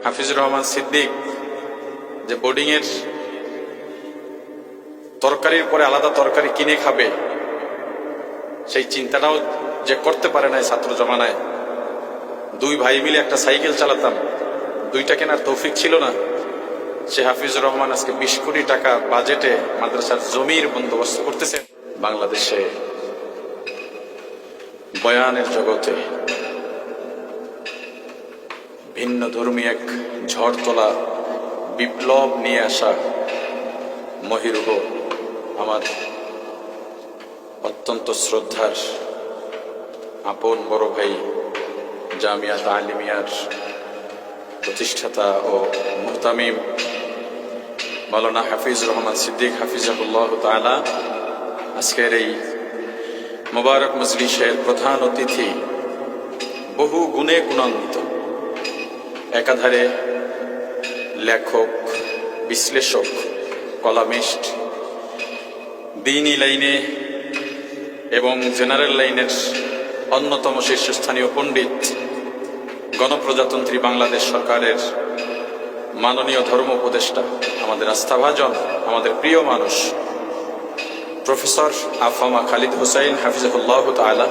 হাফিজুর রহমান সিদ্দিক যে বোর্ডিংয়ের তরকারির পরে আলাদা তরকারি কিনে খাবে, সেই চিন্তাটাও যে করতে পারে না ছাত্র জমানায়। দুই ভাই মিলে একটা সাইকেল চালাতাম, দুইটা কেনার তৌফিক ছিল না। সে হাফিজুর রহমান আজকে 20 কোটি টাকা বাজেটে মাদ্রাসার জমির বন্দোবস্ত করতেছেন। বাংলাদেশে বয়ানের জগতে ভিন্ন ধর্মী এক ঝড় তোলা, বিপ্লব নিয়ে আসা মহিরুহ আমার অত্যন্ত শ্রদ্ধার আপন বড় ভাই, জামিয়া তালিমিয়ার প্রতিষ্ঠাতা ও মুহতামিম মাওলানা হাফিজুর রহমান সিদ্দিক হাফিজাহুল্লাহ তাআলা আজকের এই মোবারক মজলিসের প্রধান অতিথি, বহু গুণে গুণান্বিত, একাধারে লেখক, বিশ্লেষক, কলামিস্ট, দ্বীনি লাইনে এবং জেনারেল লাইনের অন্যতম শীর্ষস্থানীয় পণ্ডিত, গণপ্রজাতন্ত্রী বাংলাদেশ সরকারের মাননীয় ধর্ম উপদেষ্টা, আমাদের আস্থাভাজন, আমাদের প্রিয় মানুষ প্রফেসর আফামা খালিদ হোসাইন হাফিজাহুল্লাহ তাআলা,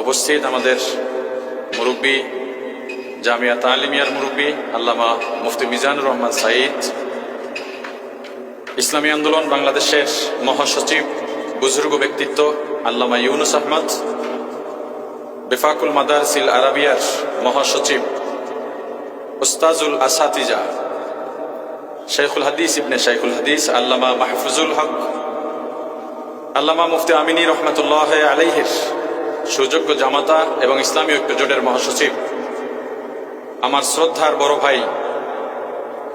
উপস্থিত আমাদের মুরব্বী, জামিয়া তালিমিয়ার মুরব্বী আল্লামা মুফতি মিজানুর রহমান সাঈদ, ইসলামী আন্দোলন বাংলাদেশের মহাসচিব, বুজুর্গ ব্যক্তিত্ব আল্লামা ইউনুস আহমদ, বেফাকুল মাদারিসিল আরাবিয়ার মহাসচিব উস্তাজুল আসাতিজা, শাইখুল হাদিস ইবনে শাইখুল হাদিস আল্লামা মাহফুজুল হক, আল্লামা মুফতি আমিনী রহমতুল্লাহ আলাইহির সুযোগ্য জামাতা এবং ইসলামী ঐক্য জোটের মহাসচিব, আমার শ্রদ্ধার বড় ভাই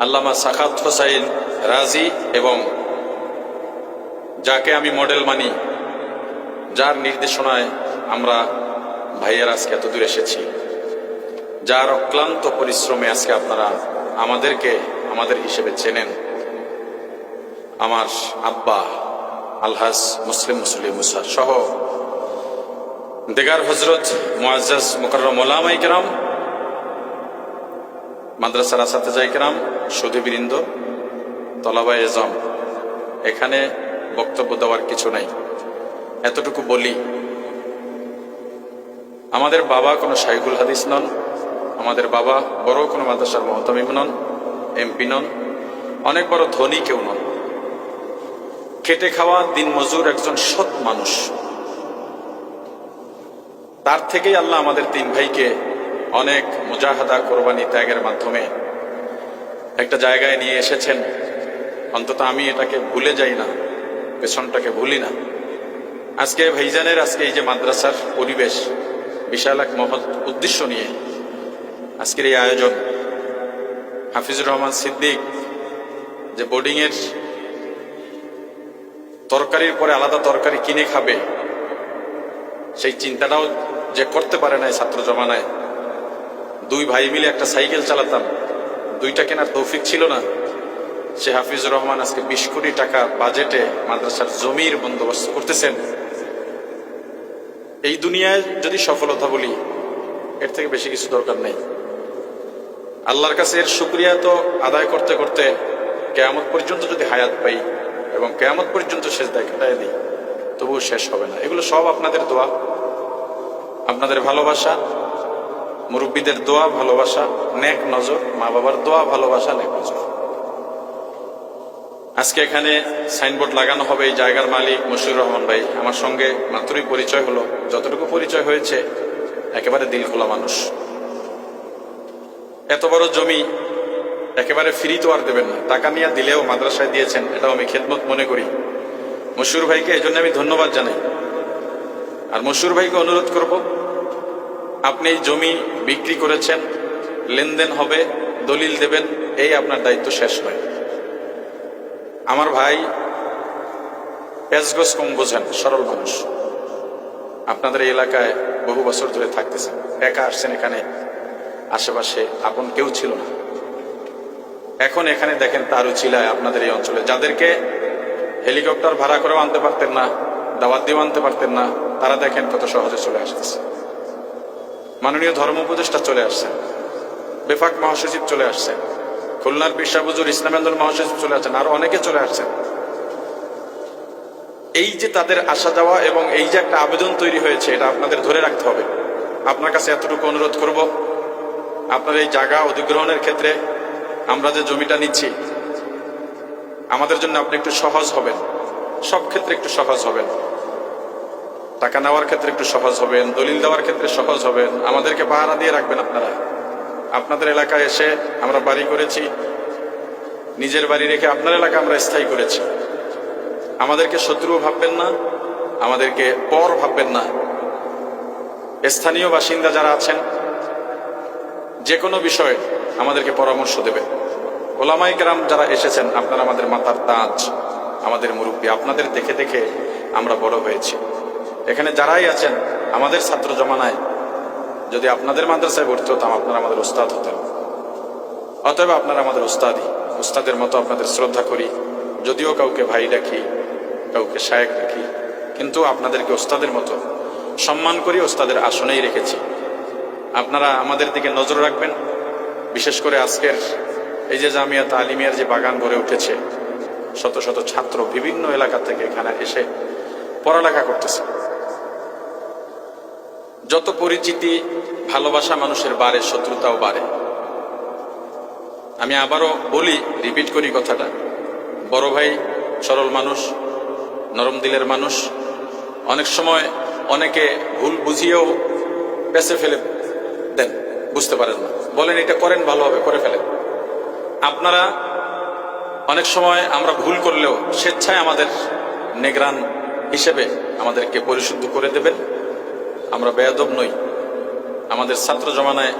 আল্লামা সাখাত হোসাইন রাজি, এবং যাকে আমি মডেল মানি, যার নির্দেশনায় আমরা ভাইয়ের আজকে এত দূর এসেছি, যার অক্লান্ত পরিশ্রমে আজকে আপনারা আমাদেরকে আমাদের হিসেবে চেনেন, আমার আব্বা আলহাজ মুসলিম মুসা সহ দেগার হজরত মুআজ্জাজ মুকাররম ওলামায়ে কেরাম, মাদ্রাসার আসাতিজায়ে কেরাম, সুধীবৃন্দ, তলাবায়ে এজম, এখানে বক্তব্য দেওয়ার কিছু নাই, এতটুকু বলি, আমাদের বাবা কোনো শাইখুল হাদিস নন, আমাদের বাবা বড় কোনো মাদ্রাসার মুহতামিম নন, এমপি নন, অনেক বড় ধনী কেউ নন, খেটে খাওয়া দিন মজুর একজন সৎ মানুষ। তার থেকেই আল্লাহ আমাদের তিন ভাইকে অনেক মুজাহাদা, কোরবানি, ত্যাগের মাধ্যমে একটা জায়গায় নিয়ে এসেছেন। অন্তত আমি এটাকে ভুলে যাই না, পেছনটাকে ভুলি না। আজকে ভাইজানের আজকে এই যে মাদ্রাসার পরিবেশ, বিশাল এক মহৎ উদ্দেশ্য নিয়ে আজকের এই আয়োজন, হাফিজুর রহমান সিদ্দিক যে বোর্ডিংয়ের তরকারির পরে আলাদা তরকারি কিনে খাবে, সেই চিন্তাটাও যে করতে পারে না ছাত্র জমানায়। দুই ভাই মিলে একটা সাইকেল চালাতাম, দুইটা কেনার তৌফিক ছিল না। সে হাফিজুর রহমান আজকে 20 কোটি টাকা বাজেটে মাদ্রাসার জমির বন্দোবস্ত করতেছেন। এই দুনিয়ায় যদি সফলতা বলি, এর থেকে বেশি কিছু দরকার নেই। আল্লাহর কাছে এর শুকরিয়া তো আদায় করতে করতে কিয়ামত পর্যন্ত যদি হায়াত পাই এবং কিয়ামত পর্যন্ত সেজদায় কাটায় দিই, তবুও শেষ হবে না। এগুলো সব আপনাদের দোয়া, আপনাদের ভালোবাসা, মুরব্বীদের দোয়া, ভালোবাসা, নেক নজর, মা বাবার দোয়া, ভালোবাসা, নেক নজর। আজকে এখানে সাইনবোর্ড লাগানো হবে, এই জায়গার মালিক মশিউর রহমান ভাই, আমার সঙ্গে মাত্রই পরিচয় হলো। যতটুকু পরিচয় হয়েছে, একেবারে দিল খোলা মানুষ। এত বড় জমি একেবারে ফ্রি তো আর দেবেন না, টাকা নিয়ে দিলেও মাদ্রাসায় দিয়েছেন, এটাও আমি খেদমত মনে করি। মশিউর ভাইকে এই জন্য আমি ধন্যবাদ জানাই। আর মশিউর ভাইকে অনুরোধ করব, আপনি এই জমি বিক্রি করেছেন, লেনদেন হবে, দলিল দেবেন, এই আপনার দায়িত্ব শেষ নয়। আমার ভাই পেঁচগোছ কম বোঝেন, সরল মানুষ। আপনাদের এই এলাকায় বহু বছর ধরে থাকতেছেন, একা আসছেন এখানে, আশেপাশে আপন কেউ ছিল না। এখন এখানে দেখেন তারুচিলায় আপনাদের এই অঞ্চলে যাদেরকে হেলিকপ্টার ভাড়া করেও আনতে পারতেন না, দাওয়াত দিয়েও আনতে পারতেন না, তারা দেখেন কত সহজে চলে আসতেছে। মাননীয় ধর্ম উপদেষ্টা চলে আসছেন, বেফাক মহাসচিব চলে আসছেন, খুলনার পীর সাহেব হুজুর ইসলামী আন্দোলন মহাসচিব চলে আসছেন, আরো অনেকে চলে আসছেন। এই যে তাদের আসা যাওয়া এবং এই যে একটা আবেদন তৈরি হয়েছে, এটা আপনাদের ধরে রাখতে হবে। আপনার কাছে এতটুকু অনুরোধ করব, আপনার এই জায়গা অধিগ্রহণের ক্ষেত্রে আমরা যে জমিটা নিচ্ছি, আমাদের জন্য আপনি একটু সহজ হবেন, সব ক্ষেত্রে একটু সহজ হবেন, টাকা নেওয়ার ক্ষেত্রে একটু সহজ হবেন, দলিল দেওয়ার ক্ষেত্রে সহজ হবেন, আমাদেরকে পাহারা দিয়ে রাখবেন। আপনারা আপনাদের এলাকায় এসে আমরা বাড়ি করেছি, নিজের বাড়ি রেখে আপনার এলাকা আমরা স্থায়ী করেছি। আমাদেরকে শত্রু ভাববেন না, আমাদেরকে পর ভাববেন না। স্থানীয় বাসিন্দা যারা আছেন, যে কোনো বিষয়ে আমাদেরকে পরামর্শ দেবেন। ওলামায়ে কেরাম যারা এসেছেন, আপনারা আমাদের মাথার তাজ, আমাদের মুরব্বী, আপনাদের দেখে দেখে আমরা বড় হয়েছি। এখানে যারাই আছেন, আমাদের ছাত্র জমানায় যদি আপনাদের মাদ্রাসায় ভর্তি হতাম, আপনারা আমাদের উস্তাদ হতেন। অতএব আপনারা আমাদের উস্তাদই, উস্তাদের মতো আপনাদের শ্রদ্ধা করি। যদিও কাউকে ভাই ডাকি, কাউকে শায়েখ ডাকি, কিন্তু আপনাদেরকে উস্তাদের মতো সম্মান করি, উস্তাদের আসনেই রেখেছি। আপনারা আমাদের দিকে নজর রাখবেন। বিশেষ করে আজকের এই যে জামিয়াত আলিমিয়ার যে বাগান গড়ে উঠেছে, শত শত ছাত্র বিভিন্ন এলাকা থেকে এখানে এসে পড়ালেখা করতেছে। যত পরিচিতি, ভালোবাসা মানুষের বাড়ে, শত্রুতাও বাড়ে। আমি আবারও বলি, রিপিট করি কথাটা, বড় ভাই সরল মানুষ, নরম দিলের মানুষ। অনেক সময় অনেকে ভুল বুঝিয়েও বেঁচে ফেলে দেন, বুঝতে পারেন না, বলেন এটা করেন, ভালো হবে, করে ফেলেন। আপনারা অনেক সময় আমরা ভুল করলেও স্বেচ্ছায় আমাদের নেগরান হিসেবে আমাদেরকে পরিশুদ্ধ করে দেবেন। আমরা বেয়াদব নই। আমাদের ছাত্র জমানায়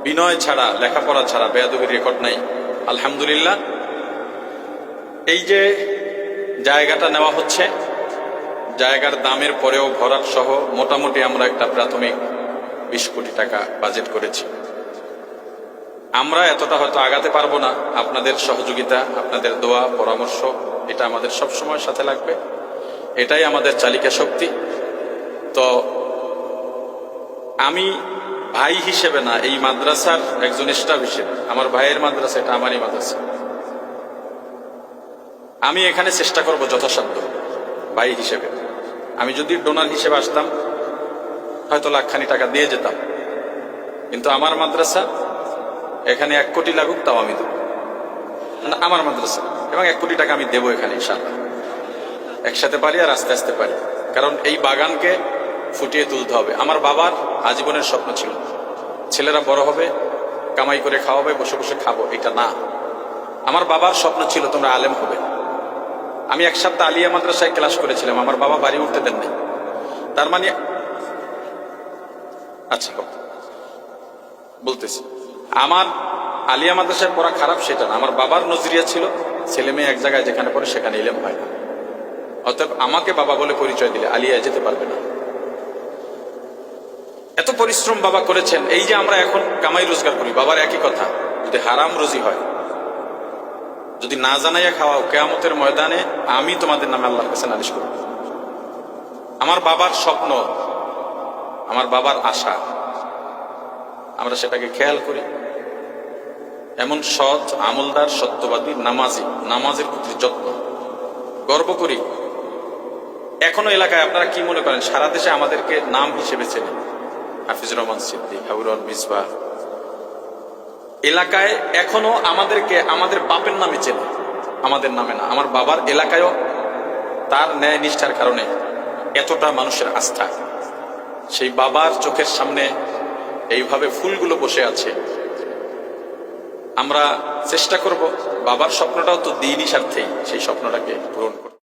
বিনয় ছাড়া, লেখাপড়া ছাড়া বেয়াদবির রেকর্ড নাই, আলহামদুলিল্লাহ। এই যে জায়গাটা নেওয়া হচ্ছে, জায়গার দামের পরেও ভরাট সহ মোটামুটি আমরা একটা প্রাথমিক 20 কোটি টাকা বাজেট করেছি। আমরা এতটা হয়তো আগাতে পারবো না, আপনাদের সহযোগিতা, আপনাদের দোয়া, পরামর্শ, এটা আমাদের সব সময় সাথে লাগবে। এটাই আমাদের চালিকা শক্তি। তো আমি ভাই হিসেবে না, এই মাদ্রাসার একজন স্টাফ হিসেবে, আমার ভাইয়ের মাদ্রাসা, এটা আমারই মাদ্রাসা, আমি এখানে চেষ্টা করব যথাসাধ্য ভাই হিসেবে। আমি যদি ডোনার হিসেবে আসতাম, হয়তো লাখখানি টাকা দিয়ে যেতাম, কিন্তু আমার মাদ্রাসা, এখানে 1 কোটি লাগুক তাও আমি দেবো, আমার মাদ্রাসা, এবং 1 কোটি টাকা আমি দেবো এখানে ইনশাআল্লাহ। একসাথে পারি আর আস্তে আস্তে পারি, কারণ এই বাগানকে ফুটিয়ে তুলতে হবে। আমার বাবার আজীবনের স্বপ্ন ছিল ছেলেরা বড় হবে, কামাই করে খাওয়াবে, বসে বসে খাবো, এটা না। আমার বাবার স্বপ্ন ছিল তোমরা আলেম হবে। আমি 1 সপ্তাহ আলিয়া মাদ্রাসায় ক্লাস করেছিলাম, আমার বাবা বাড়ি উঠতে দেন নাই। তার মানে, আচ্ছা বলতেছি, আমার আলিয়া মাদ্রাসায় পড়া খারাপ সেটা না, আমার বাবার নজরিয়া ছিল ছেলে মেয়ে এক জায়গায় যেখানে পড়ে সেখানে ইলেম হয় না। অতএব আমাকে বাবা বলে পরিচয় দিলে আলিয়ায় যেতে পারবে না। এত পরিশ্রম বাবা করেছেন। এই যে আমরা এখন কামাই রোজগার করি, বাবার একই কথা, যদি হারাম রুজি হয়, যদি না জানাইয়া খাওয়াও, কিয়ামতের ময়দানে আমি তোমাদের নামে আল্লাহর কাছে নালিশ করব। আমার বাবার স্বপ্ন, আমার বাবার আশা, আমরা সেটাকে খেয়াল করি। এমন সৎ, আমলদার, সত্যবাদী, নামাজের প্রতি যত্ন, গর্ব করি। এখনো এলাকায় আপনারা কি মনে করেন, সারা দেশে আমাদেরকে নাম হিসেবে চেনে, হাফিজুর রহমান সিদ্দিক, হাবিবুর মিসবাহ, এলাকায় এখনো আমাদেরকে আমাদের বাপের নামে চেনে, আমাদের নামে না। আমার বাবার এলাকায়ও তার ন্যায় নিষ্ঠার কারণে এতটা মানুষের আস্থা। সেই বাবার চোখের সামনে এইভাবে ফুলগুলো বসে আছে। আমরা চেষ্টা করব বাবার স্বপ্নটাও তো দ্বীনি স্বার্থেই সেই স্বপ্নটাকে পূরণ করতে।